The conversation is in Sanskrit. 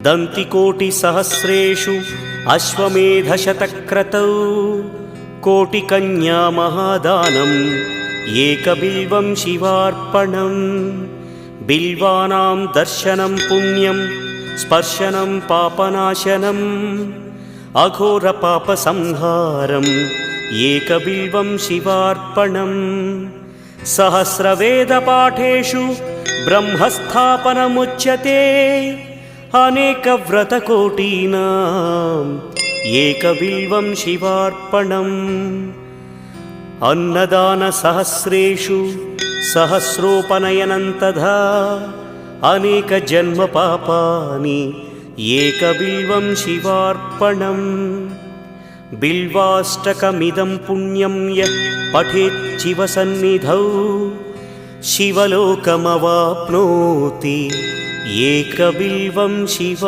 दन्तिकोटिसहस्रेषु अश्वमेधशतक्रतौ कोटिकन्या महादानम् एकबिल्वं शिवार्पणम्। बिल्वानां दर्शनं पुण्यं स्पर्शनं पापनाशनम् अघोरपापसंहारम् एकबिल्वं शिवार्पणम्। सहस्रवेदपाठेषु ब्रह्मस्थापनमुच्यते अनेकव्रतकोटीनाम् एकबिल्वं शिवार्पणम्। अन्नदानसहस्रेषु सहस्रोपनयनं तथा अनेकजन्मपापानि एकबिल्वं शिवार्पणम्। बिल्वाष्टकमिदं पुण्यं यः पठेत् शिवसन्निधौ शिवलोकमवाप्नोति एकबिल्वं शिवा।